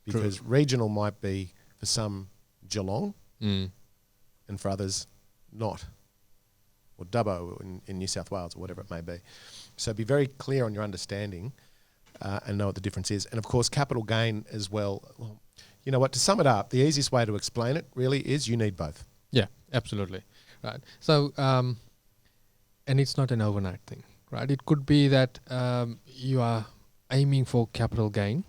Because regional might be, for some, Geelong, and for others, not. or Dubbo in New South Wales or whatever it may be. So be very clear on your understanding and know what the difference is. And of course, capital gain as well. Well, you know what, to sum it up, the easiest way to explain it really is you need both. Yeah, absolutely. Right. So, and it's not an overnight thing, right? It could be that you are aiming for capital gain,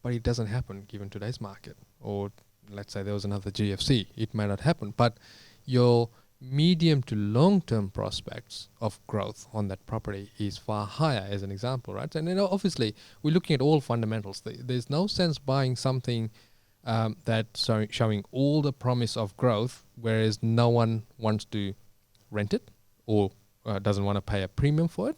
but it doesn't happen given today's market. Or let's say there was another GFC, it might not happen. But your medium to long-term prospects of growth on that property is far higher, as an example, right? And obviously, we're looking at all fundamentals. There's no sense buying something that's showing all the promise of growth, whereas no one wants to rent it or doesn't want to pay a premium for it.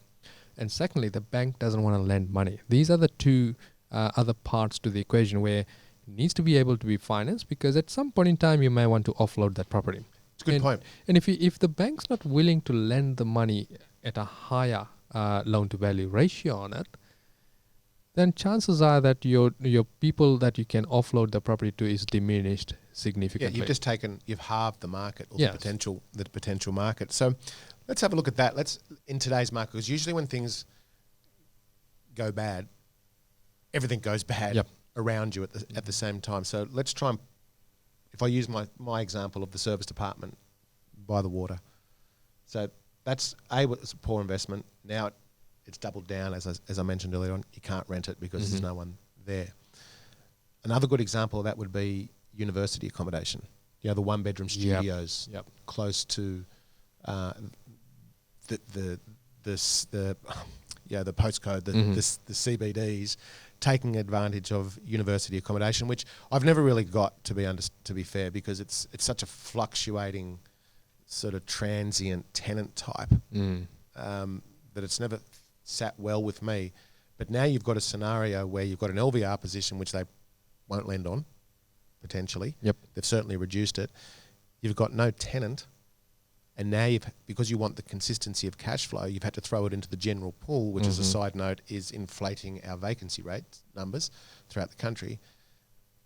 And secondly, the bank doesn't want to lend money. These are the two other parts to the equation where it needs to be able to be financed, because at some point in time, you may want to offload that property. It's a good point. And if the bank's not willing to lend the money at a higher loan-to-value ratio on it, then chances are that your people that you can offload the property to is diminished significantly. Yeah, you've halved the market, or Yes. the potential market. So let's have a look at that. In today's market, because usually when things go bad, everything goes bad Yep. around you at the same time. So let's try and, if I use my example of the service department by the water. So that's was a poor investment. Now it's doubled down, as I mentioned earlier on. You can't rent it because there's no one there. Another good example of that would be university accommodation. You know, the one-bedroom studios close to the postcode, the CBDs, taking advantage of university accommodation, which I've never really got, to be fair, because it's such a fluctuating sort of transient tenant type that it's never sat well with me. But now you've got a scenario where you've got an LVR position which they won't lend on, potentially. Yep. They've certainly reduced it. You've got no tenant, and now because you want the consistency of cash flow, you've had to throw it into the general pool, which, as a side note, is inflating our vacancy rate numbers throughout the country.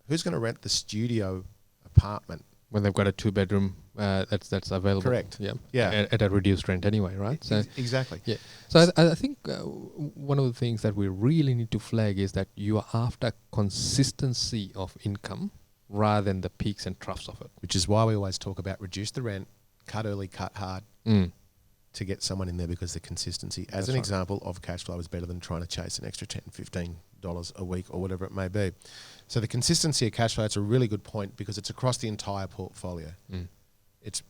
Who's going to rent the studio apartment When they've got a 2-bedroom that's available. Correct. Yeah. At a reduced rent anyway, right? So exactly. yeah. So I think one of the things that we really need to flag is that you are after consistency of income rather than the peaks and troughs of it. Which is why we always talk about reduce the rent, cut early, cut hard, to get someone in there, because the consistency, as an example, of cash flow is better than trying to chase an extra $10, $15 a week or whatever it may be. So the consistency of cash flow, it's a really good point, because it's across the entire portfolio. It's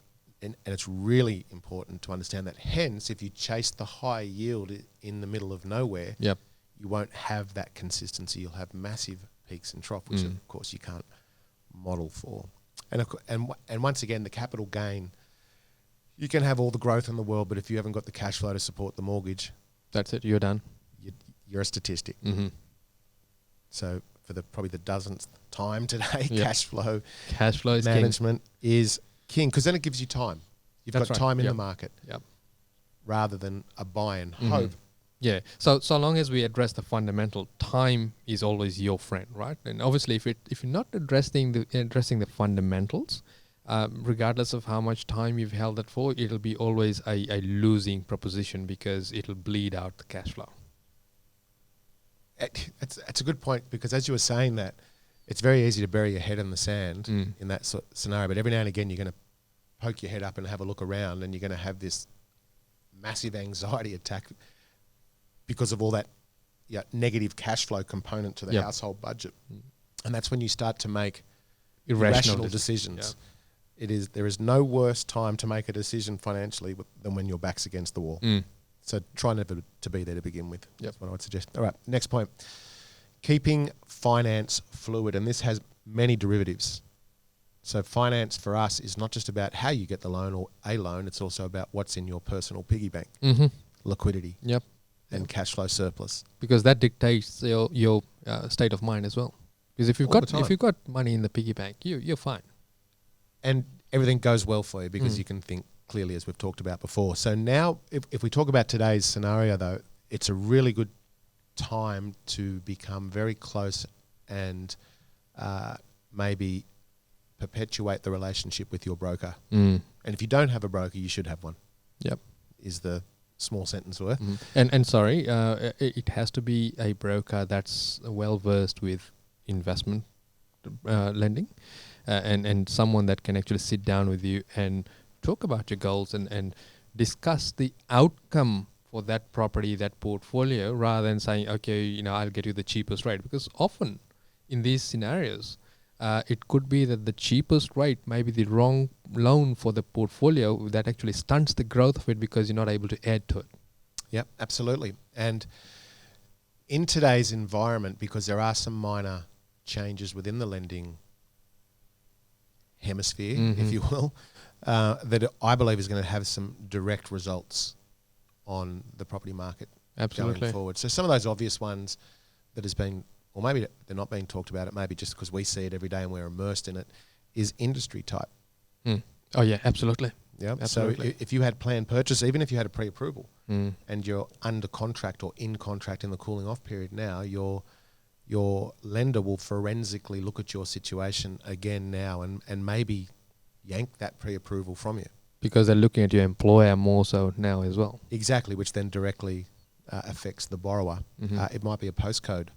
really important to understand that. Hence, if you chase the high yield in the middle of nowhere, you won't have that consistency. You'll have massive peaks and troughs, which of course you can't model for. And once again, the capital gain, you can have all the growth in the world, but if you haven't got the cash flow to support the mortgage, that's it. You're done. You're a statistic. So for probably the dozenth time today, cash flow is management is king, because then it gives you time. You've got time in the market, rather than a buy and hope. Yeah. So long as we address the fundamental, time is always your friend, right? And obviously, if you're not addressing the fundamentals, regardless of how much time you've held it for, it'll be always a losing proposition, because it'll bleed out the cash flow. It's a good point, because as you were saying that, it's very easy to bury your head in the sand in that sort of scenario. But every now and again, you're going to poke your head up and have a look around, and you're going to have this massive anxiety attack because of all that negative cash flow component to the household budget. And that's when you start to make irrational decisions. There is no worse time to make a decision financially than when your back's against the wall. So try never to be there to begin with. That's what I would suggest. All right, next point. Keeping finance fluid, and this has many derivatives. So finance for us is not just about how you get the loan or a loan, it's also about what's in your personal piggy bank, liquidity, and cash flow surplus. Because that dictates your state of mind as well. Because if you've got money in the piggy bank, you're fine. And everything goes well for you, because you can think clearly, as we've talked about before. So now, if we talk about today's scenario, though, it's a really good time to become very close and maybe perpetuate the relationship with your broker. And if you don't have a broker, you should have one. is the small sentence worth. And sorry, it has to be a broker that's well versed with investment lending, and someone that can actually sit down with you and talk about your goals and discuss the outcome for that property, that portfolio, rather than saying, okay, I'll get you the cheapest rate. Because often in these scenarios, it could be that the cheapest rate may be the wrong loan for the portfolio that actually stunts the growth of it because you're not able to add to it. Yep, absolutely. And in today's environment, because there are some minor changes within the lending hemisphere, if you will, that I believe is going to have some direct results on the property market going forward. So some of those obvious ones that has been, or maybe they're not being talked about, it maybe just because we see it every day and we're immersed in it, is industry type. Oh yeah, absolutely. Yeah. Absolutely. So if you had planned purchase, even if you had a pre-approval and you're under contract or in contract in the cooling off period now, your lender will forensically look at your situation again now and maybe yank that pre-approval from you. Because they're looking at your employer more so now as well. Exactly, which then directly affects the borrower. It might be a postcode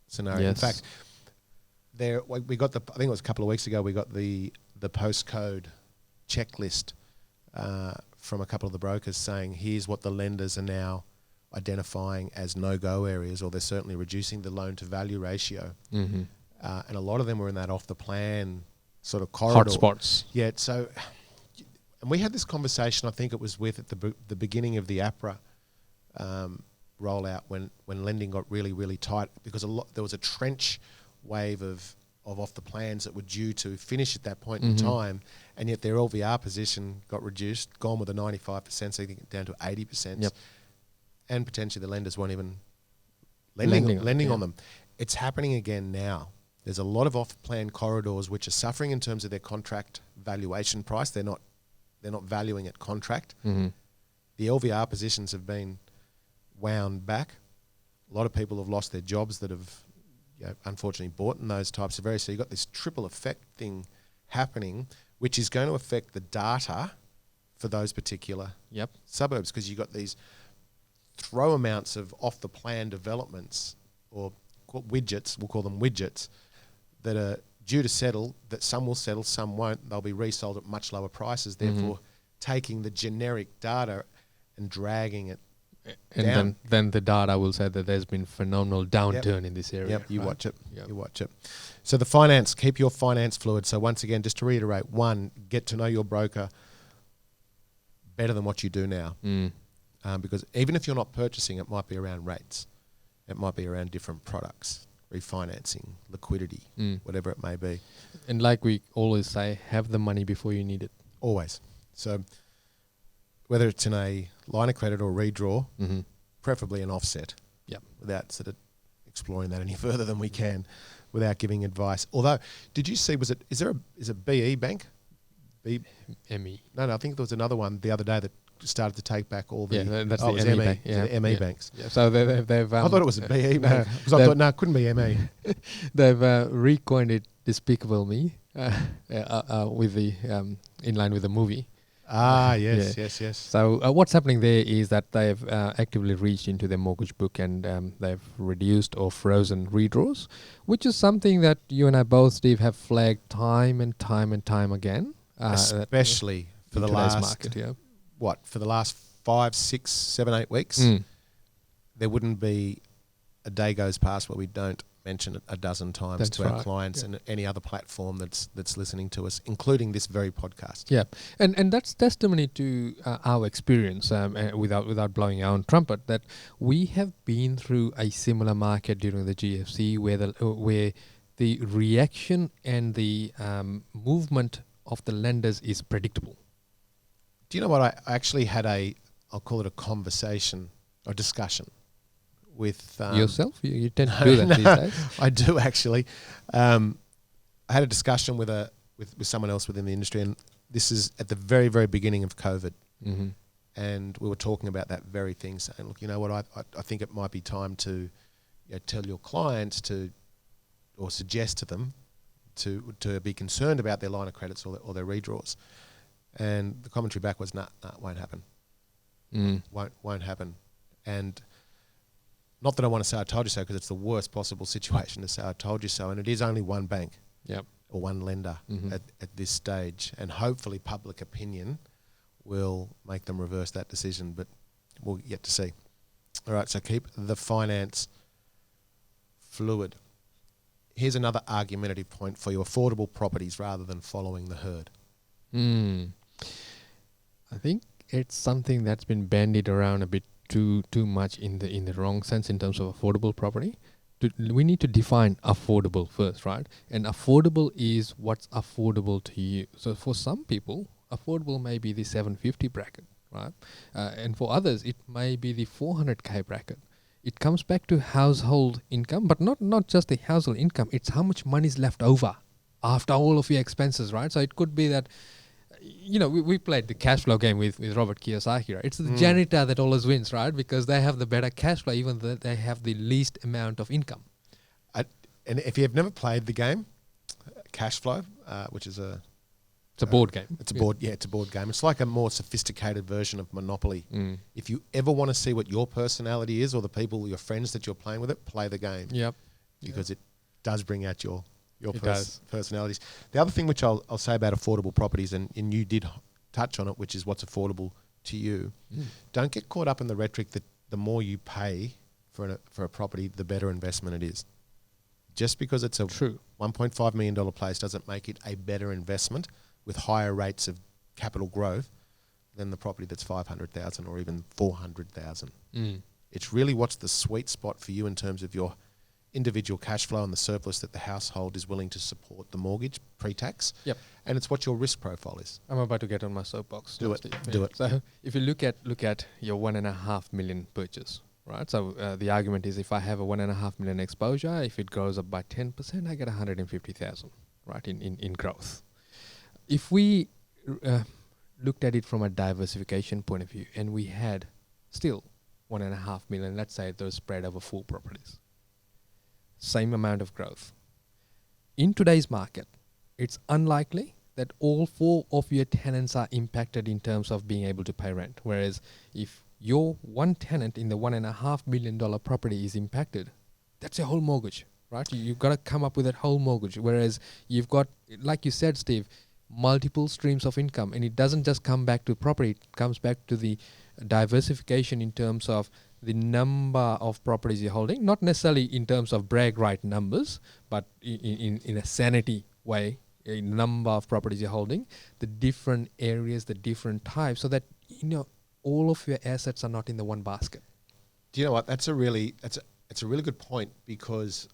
scenario. Yes. In fact, we got I think it was a couple of weeks ago, we got the postcode checklist from a couple of the brokers saying, here's what the lenders are now identifying as no-go areas, or they're certainly reducing the loan-to-value ratio. And a lot of them were in that off-the-plan sort of corridor. Hotspots. Yeah, so... And we had this conversation, I think it was at the beginning of the APRA rollout when lending got really, really tight, because there was a trench wave of off the plans that were due to finish at that point in time, and yet their LVR position got reduced, gone with a 95%, so down to 80%. Yep. And potentially the lenders weren't even lending on them. It's happening again now. There's a lot of off-plan corridors which are suffering in terms of their contract valuation price. They're not valuing at contract. The LVR positions have been wound back. A lot of people have lost their jobs that have unfortunately bought in those types of areas. So you've got this triple effect thing happening, which is going to affect the data for those particular suburbs, because you've got these throw amounts of off-the-plan developments, or widgets, we'll call them widgets, that are due to settle, that some will settle, some won't. They'll be resold at much lower prices, therefore taking the generic data and dragging it down. Then the data will say that there's been phenomenal downturn in this area. You right? watch it. You watch it. So the finance, keep your finance fluid. So once again, just to reiterate, one, get to know your broker better than what you do now. Because even if you're not purchasing, it might be around rates. It might be around different products, refinancing, liquidity, whatever it may be. And like we always say, have the money before you need it. Always. So whether it's in a line of credit or redraw, preferably an offset. Without sort of exploring that any further than we can, without giving advice. Although, did you see? Is it BE Bank? ME. No, I think there was another one the other day that started to take back all the... that's the ME Bank. The ME banks. Yeah. So they've I thought it was a BE Bank. Because I thought, no, it couldn't be ME. They've recoined it Despicable Me with the in line with the movie. Yes. So what's happening there is that they've actively reached into their mortgage book and they've reduced or frozen redraws, which is something that you and I both, Steve, have flagged time and time again. Especially for the last market, for the last 5, 6, 7, 8 weeks, there wouldn't be a day goes past where we don't mention it a dozen times to our clients and any other platform that's listening to us, including this very podcast. Yeah, and that's testimony to our experience, without blowing our own trumpet, that we have been through a similar market during the GFC where the reaction and the movement of the lenders is predictable. Do you know what? I actually had I'll call it a conversation or discussion with... yourself? You tend to do that these days? I do actually. I had a discussion with someone else within the industry, and this is at the very, very beginning of COVID. And we were talking about that very thing, saying, look, you know what, I think it might be time to tell your clients or suggest to them to be concerned about their line of credits or their redraws. And the commentary back was, nah, it won't happen. Won't happen. And not that I want to say I told you so, because it's the worst possible situation to say I told you so. And it is only one bank or one lender at this stage. And hopefully public opinion will make them reverse that decision, but we'll yet to see. All right, so keep the finance fluid. Here's another argumentative point for you: affordable properties rather than following the herd. I think it's something that's been bandied around a bit too much in the wrong sense in terms of affordable property. We need to define affordable first, right? And affordable is what's affordable to you. So for some people, affordable may be the 750 bracket, right? And for others, it may be the 400k bracket. It comes back to household income, but not just the household income. It's how much money is left over after all of your expenses, right? So it could be that, we played the cash flow game with Robert Kiyosaki, right? It's the janitor that always wins, right? Because they have the better cash flow, even though they have the least amount of income. And if you've never played the game, cash flow, which is it's a board game. It's a board. Yeah, it's a board game. It's like a more sophisticated version of Monopoly. If you ever want to see what your personality is, or the people, your friends that you're playing with it, play the game. Because it does bring out your personalities. The other thing which I'll say about affordable properties, and you did touch on it, which is what's affordable to you. Don't get caught up in the rhetoric that the more you pay for a property, the better investment it is. Just because it's a $1.5 million place doesn't make it a better investment with higher rates of capital growth than the property that's 500,000 or even 400,000. It's really what's the sweet spot for you in terms of your individual cash flow and the surplus that the household is willing to support the mortgage pre-tax. And it's what your risk profile is. I'm about to get on my soapbox. Do it. So if you look at your 1.5 million purchase, right? So the argument is, if I have a 1.5 million exposure, if it grows up by 10%, I get 150,000, right, in growth. If we looked at it from a diversification point of view, and we had still 1.5 million, let's say those spread over 4 properties, same amount of growth. In today's market, it's unlikely that all 4 of your tenants are impacted in terms of being able to pay rent. Whereas if your one tenant in the $1.5 million property is impacted, that's your whole mortgage, right? You've got to come up with that whole mortgage. Whereas you've got, like you said, Steve, multiple streams of income, and it doesn't just come back to property, it comes back to the diversification in terms of the number of properties you're holding, not necessarily in terms of brag right numbers, but in a sanity way, a number of properties you're holding, the different areas, the different types, so that all of your assets are not in the one basket. Do you know what? It's a really good point, because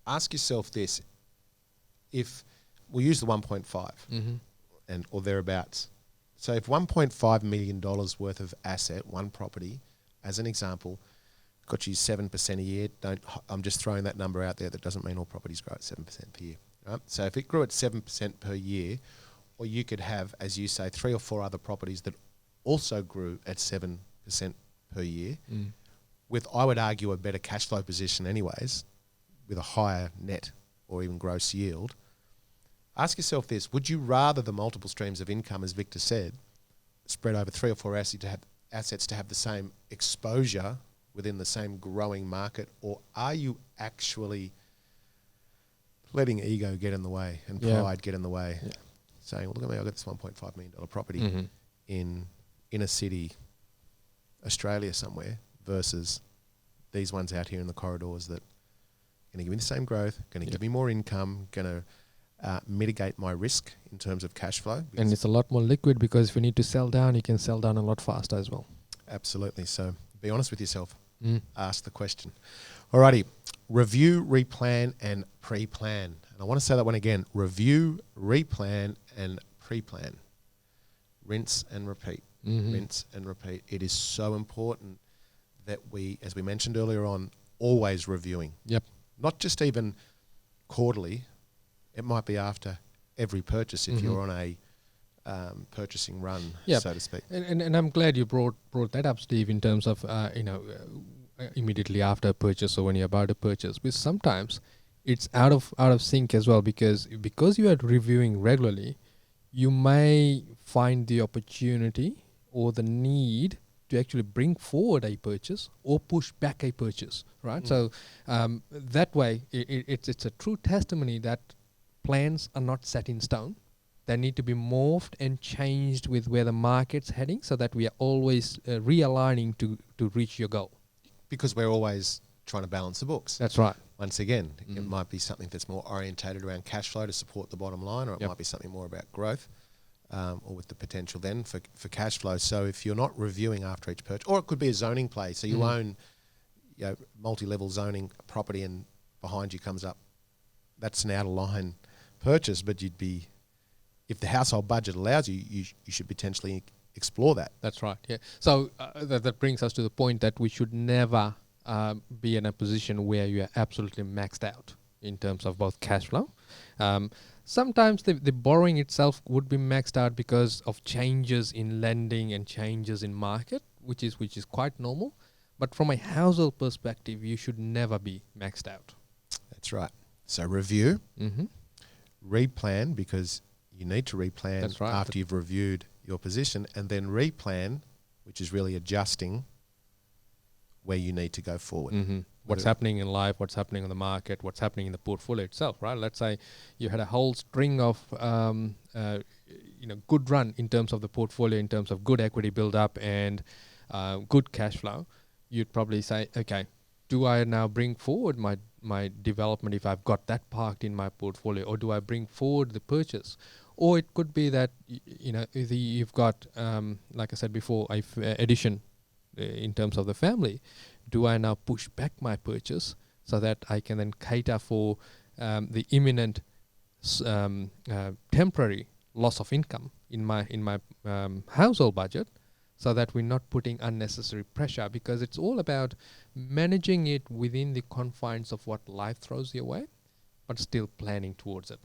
ask yourself this: if we use the 1.5 and or thereabouts, so if $1.5 million worth of asset, one property, as an example, got you 7% a year. I'm just throwing that number out there. That doesn't mean all properties grow at 7% per year. Right? So if it grew at 7% per year, or you could have, as you say, 3 or 4 other properties that also grew at 7% per year, with, I would argue, a better cash flow position anyways, with a higher net or even gross yield. Ask yourself this: would you rather the multiple streams of income, as Victor said, spread over 3 or 4 assets to have the same exposure within the same growing market, or are you actually letting ego get in the way and pride get in the way, saying, well, look at me, I've got this $1.5 million property in a city, Australia somewhere, versus these ones out here in the corridors that are going to give me the same growth, going to give me more income, going to mitigate my risk in terms of cash flow. And it's a lot more liquid, because if you need to sell down, you can sell down a lot faster as well. Absolutely. So be honest with yourself. Ask the question. Alrighty. Review, replan, and pre-plan. And I want to say that one again. Review, replan, and pre-plan. Rinse and repeat. Rinse and repeat. It is so important that we, as we mentioned earlier on, always reviewing. Not just even quarterly. It might be after every purchase if you're on a purchasing run, so to speak. And I'm glad you brought that up, Steve, in terms of immediately after a purchase or when you're about to purchase. Because sometimes it's out of sync as well, because you are reviewing regularly, you may find the opportunity or the need to actually bring forward a purchase or push back a purchase, right? So that way, it's a true testimony that plans are not set in stone. They need to be morphed and changed with where the market's heading, so that we are always realigning to reach your goal. Because we're always trying to balance the books. That's right. Once again, it might be something that's more orientated around cash flow to support the bottom line, or it might be something more about growth, or with the potential then for cash flow. So if you're not reviewing after each purchase, or it could be a zoning play. So you own, multi-level zoning property, and behind you comes up, that's an out-of-line purchase, but you'd be, if the household budget allows you, you should potentially explore that. That's right. Yeah. So that brings us to the point that we should never be in a position where you are absolutely maxed out in terms of both cash flow. Sometimes the borrowing itself would be maxed out because of changes in lending and changes in market, which is quite normal. But from a household perspective, you should never be maxed out. That's right. So review, replan, because you need to replan after you've reviewed your position, and then replan, which is really adjusting where you need to go forward. What's happening in life, what's happening on the market, what's happening in the portfolio itself, right? Let's say you had a whole string of good run in terms of the portfolio, in terms of good equity build up and good cash flow. You'd probably say, okay, do I now bring forward my development if I've got that parked in my portfolio, or do I bring forward the purchase? Or it could be that you've got, like I said before, addition in terms of the family. Do I now push back my purchase so that I can then cater for the imminent temporary loss of income in my household budget, so that we're not putting unnecessary pressure, because it's all about managing it within the confines of what life throws your way, but still planning towards it.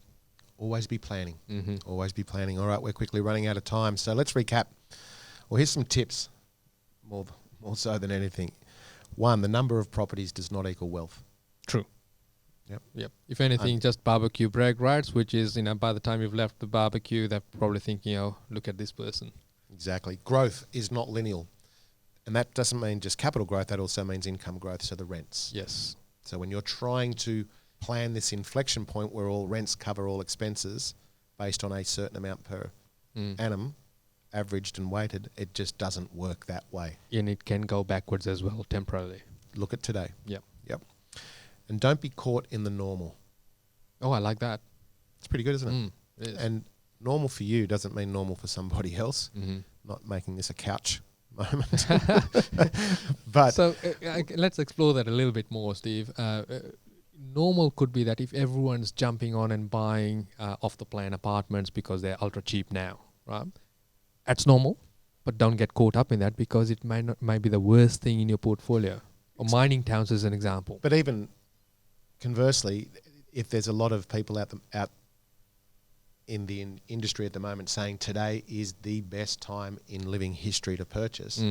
Always be planning. Always be planning. All right, we're quickly running out of time. So let's recap. Well, here's some tips, more so than anything. 1, the number of properties does not equal wealth. True. Yep. If anything, just barbecue brag rights, which is, by the time you've left the barbecue, they're probably thinking, oh, look at this person. Exactly. Growth is not lineal. And that doesn't mean just capital growth, that also means income growth, so the rents. Yes. So when you're trying to plan this inflection point where all rents cover all expenses based on a certain amount per annum, averaged and weighted, it just doesn't work that way. And it can go backwards as well temporarily. Look at today. Yep. And don't be caught in the normal. Oh, I like that. It's pretty good, isn't it? It is. And normal for you doesn't mean normal for somebody else. Not making this a couch moment. But so let's explore that a little bit more, Steve. Normal could be that if everyone's jumping on and buying off the plan apartments because they're ultra cheap now, right? That's normal, but don't get caught up in that, because it might be the worst thing in your portfolio. Or mining towns as an example. But even conversely, if there's a lot of people out in the industry at the moment saying today is the best time in living history to purchase,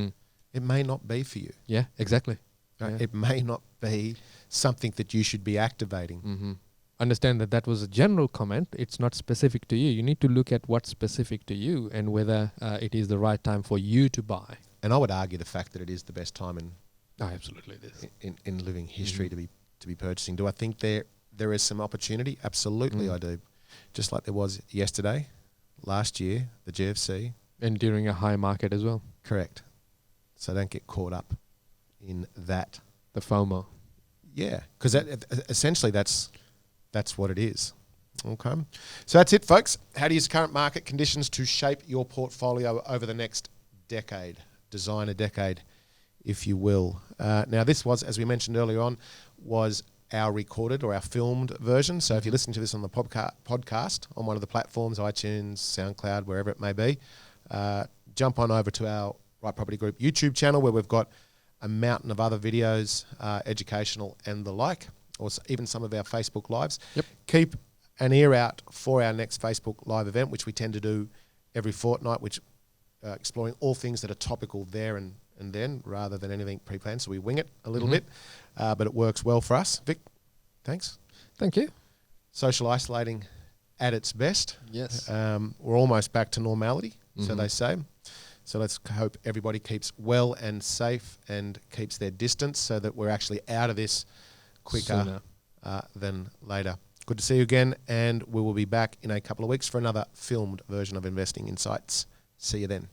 it may not be for you. Yeah, exactly. Right? It may not be something that you should be activating. Understand that was a general comment. It's not specific to you. You need to look at what's specific to you and whether it is the right time for you to buy. And I would argue the fact that it is the best time absolutely it is. in living history to be purchasing. Do I think there is some opportunity? Absolutely, I do. Just like there was yesterday, last year, the GFC. And during a high market as well. Correct. So don't get caught up in that. The FOMO. Yeah, because essentially that's what it is. Okay. So that's it, folks. How to use current market conditions to shape your portfolio over the next decade. Design a decade, if you will. Now, this was, as we mentioned earlier on, was our recorded or our filmed version. So if you listen to this on the podcast on one of the platforms, iTunes, SoundCloud, wherever it may be, jump on over to our Right Property Group YouTube channel, where we've got a mountain of other videos, educational and the like, or even some of our Facebook Lives. Yep. Keep an ear out for our next Facebook Live event, which we tend to do every fortnight, which exploring all things that are topical there and then, rather than anything pre-planned. So we wing it a little bit, but it works well for us. Vic, thanks. Thank you. Social isolating at its best. Yes. We're almost back to normality, so they say. So let's hope everybody keeps well and safe and keeps their distance so that we're actually out of this quicker than later. Good to see you again, and we will be back in a couple of weeks for another filmed version of Investing Insights. See you then.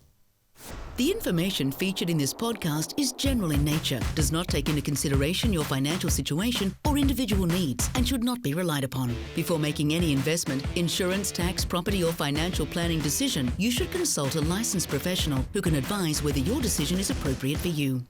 The information featured in this podcast is general in nature, does not take into consideration your financial situation or individual needs, and should not be relied upon. Before making any investment, insurance, tax, property, or financial planning decision, you should consult a licensed professional who can advise whether your decision is appropriate for you.